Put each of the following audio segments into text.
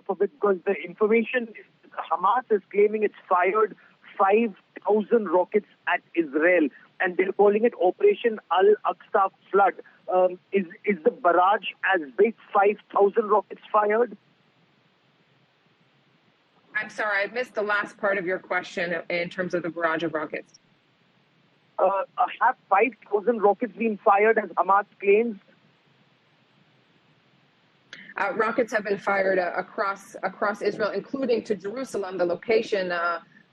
of it, because the information, Hamas is claiming it's fired 5,000 rockets at Israel, and they're calling it Operation Al-Aqsa Flood. Is the barrage as big, 5,000 rockets fired? I'm sorry, I missed the last part of your question in terms of the barrage of rockets. Have 5,000 rockets been fired, as Hamas claims? Rockets have been fired across Israel, including to Jerusalem, the location,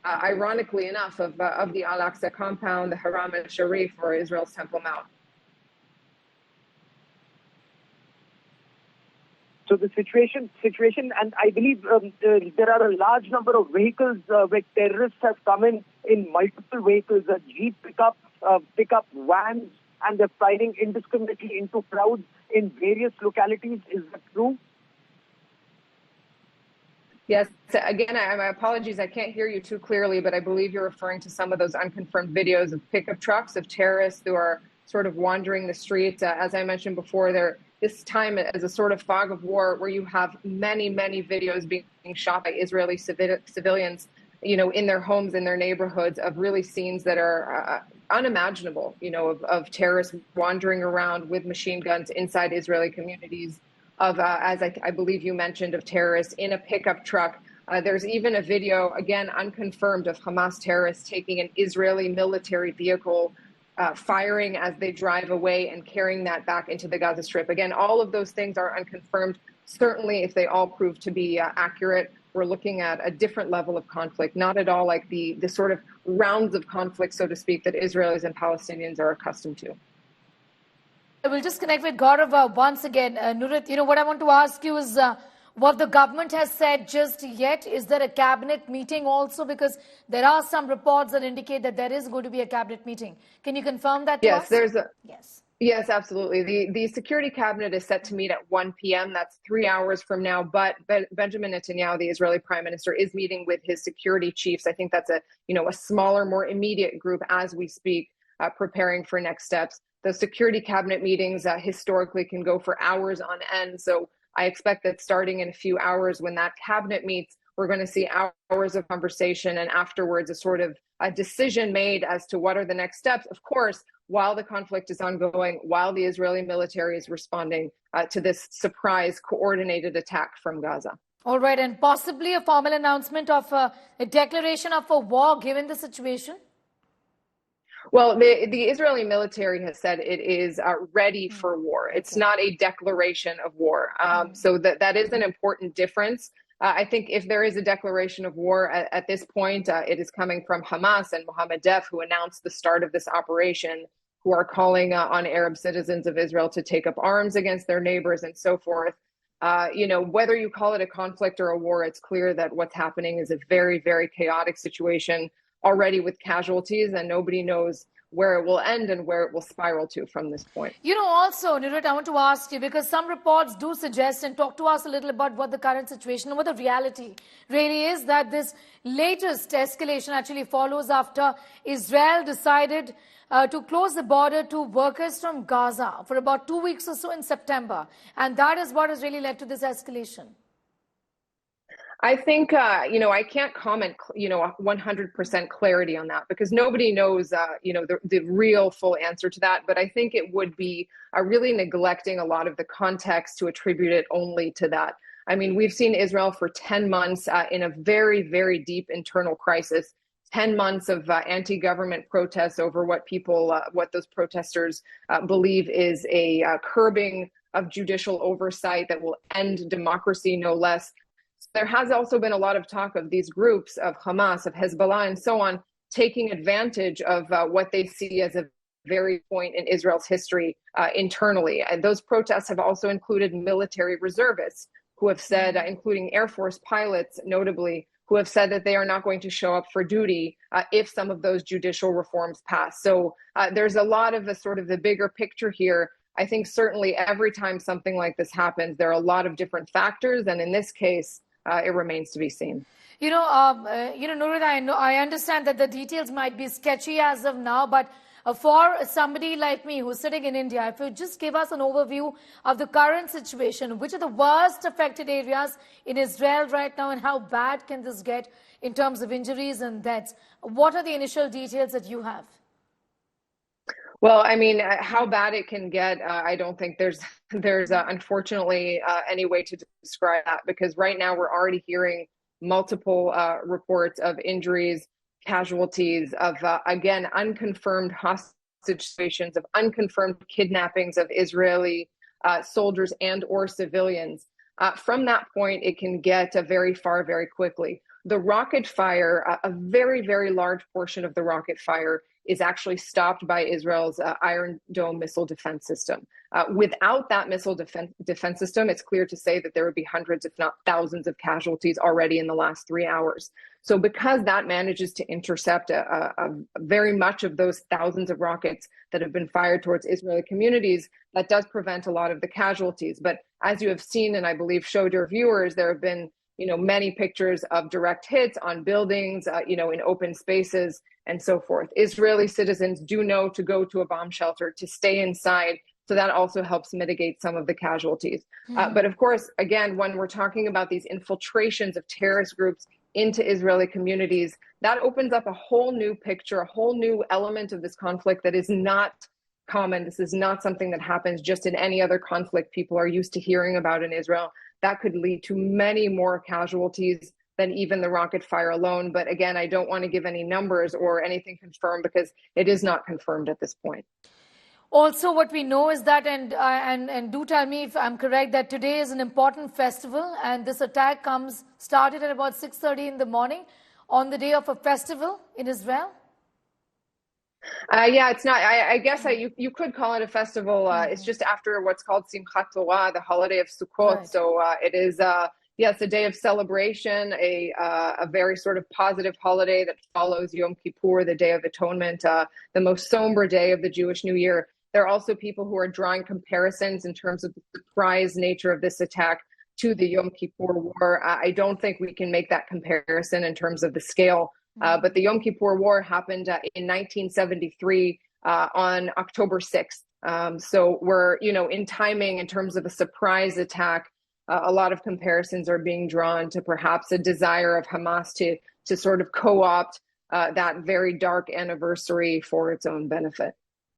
ironically enough, of the Al-Aqsa compound, the Haram al-Sharif, or Israel's Temple Mount. So the situation, and I believe there are a large number of vehicles where terrorists have come in multiple vehicles, Jeep pickup vans, and they're firing indiscriminately into crowds in various localities. Is that true? Yes. Again, my apologies. I can't hear you too clearly, but I believe you're referring to some of those unconfirmed videos of pickup trucks of terrorists who are sort of wandering the streets. As I mentioned before, this time as a sort of fog of war, where you have many videos being shot by Israeli civilians, in their homes, in their neighborhoods, of really scenes that are unimaginable, of terrorists wandering around with machine guns inside Israeli communities, of, as I believe you mentioned, of terrorists in a pickup truck. There's even a video, again, unconfirmed, of Hamas terrorists taking an Israeli military vehicle, firing as they drive away and carrying that back into the Gaza Strip. Again, all of those things are unconfirmed. Certainly, if they all prove to be accurate, we're looking at a different level of conflict, not at all like the sort of rounds of conflict, so to speak, that Israelis and Palestinians are accustomed to. We'll just connect with Gaurav once again. Nurit, what I want to ask you is what the government has said just yet. Is there a cabinet meeting also? Because there are some reports that indicate that there is going to be a cabinet meeting. Can you confirm that to us? Yes, absolutely. The security cabinet is set to meet at 1 p.m. That's 3 hours from now. But Benjamin Netanyahu, the Israeli prime minister, is meeting with his security chiefs. I think that's a smaller, more immediate group as we speak, preparing for next steps. The security cabinet meetings historically can go for hours on end. So I expect that starting in a few hours, when that cabinet meets, we're going to see hours of conversation, and afterwards a sort of a decision made as to what are the next steps. Of course, while the conflict is ongoing, while the Israeli military is responding to this surprise coordinated attack from Gaza. All right, and possibly a formal announcement of a declaration of a war given the situation? Well, the Israeli military has said it is ready for war. It's not a declaration of war. So that is an important difference. I think if there is a declaration of war at this point, it is coming from Hamas and Mohammed Deif, who announced the start of this operation, who are calling on Arab citizens of Israel to take up arms against their neighbors and so forth. Whether you call it a conflict or a war, it's clear that what's happening is a very, very chaotic situation already with casualties, and nobody knows where it will end and where it will spiral to from this point. Also, Nurit, I want to ask you, because some reports do suggest, and talk to us a little about what the current situation and what the reality really is, that this latest escalation actually follows after Israel decided to close the border to workers from Gaza for about 2 weeks or so in September. And that is what has really led to this escalation. I think, I can't comment, 100% clarity on that, because nobody knows, the real full answer to that. But I think it would be really neglecting a lot of the context to attribute it only to that. I mean, we've seen Israel for 10 months in a very, very deep internal crisis, 10 months of anti-government protests over what those protesters believe is a curbing of judicial oversight that will end democracy, no less. There has also been a lot of talk of these groups of Hamas, of Hezbollah, and so on, taking advantage of what they see as a very point in Israel's history internally. And those protests have also included military reservists who have said, including Air Force pilots, notably, who have said that they are not going to show up for duty if some of those judicial reforms pass. So there's a lot of the bigger picture here. I think certainly every time something like this happens, there are a lot of different factors. And in this case, it remains to be seen. Nurit, I understand that the details might be sketchy as of now, but For somebody like me who's sitting in India, if you just give us an overview of the current situation, which are the worst affected areas in Israel right now, and how bad can this get in terms of injuries and deaths? What are the initial details that you have? Well, I mean, how bad it can get, I don't think there's unfortunately any way to describe that, because right now we're already hearing multiple reports of injuries, casualties, of again unconfirmed hostage situations, of unconfirmed kidnappings of Israeli soldiers and or civilians. From that point, it can get very far very quickly. The rocket fire, a very, very large portion of the rocket fire is actually stopped by Israel's Iron Dome missile defense system. Without that missile defense system, it's clear to say that there would be hundreds, if not thousands, of casualties already in the last 3 hours. So because that manages to intercept very much of those thousands of rockets that have been fired towards Israeli communities, that does prevent a lot of the casualties. But as you have seen, and I believe showed your viewers, there have been many pictures of direct hits on buildings, in open spaces and so forth. Israeli citizens do know to go to a bomb shelter, to stay inside. So that also helps mitigate some of the casualties. But of course, again, when we're talking about these infiltrations of terrorist groups into Israeli communities, that opens up a whole new picture, a whole new element of this conflict that is not common. This is not something that happens just in any other conflict people are used to hearing about in Israel. That could lead to many more casualties than even the rocket fire alone. But again, I don't want to give any numbers or anything confirmed, because it is not confirmed at this point. Also, what we know is that, and do tell me if I'm correct, that today is an important festival, and this attack started at about 6:30 in the morning on the day of a festival in Israel. Yeah, it's not. I guess you could call it a festival. It's just after what's called Simchat Torah, the holiday of Sukkot. Right. So it is. Yes, a day of celebration, a very sort of positive holiday that follows Yom Kippur, the Day of Atonement, the most somber day of the Jewish New Year. There are also people who are drawing comparisons in terms of the surprise nature of this attack to the Yom Kippur War. I don't think we can make that comparison in terms of the scale. But the Yom Kippur War happened in 1973 on October 6th. So we're, in timing in terms of a surprise attack. A lot of comparisons are being drawn to perhaps a desire of Hamas to sort of co-opt that very dark anniversary for its own benefit.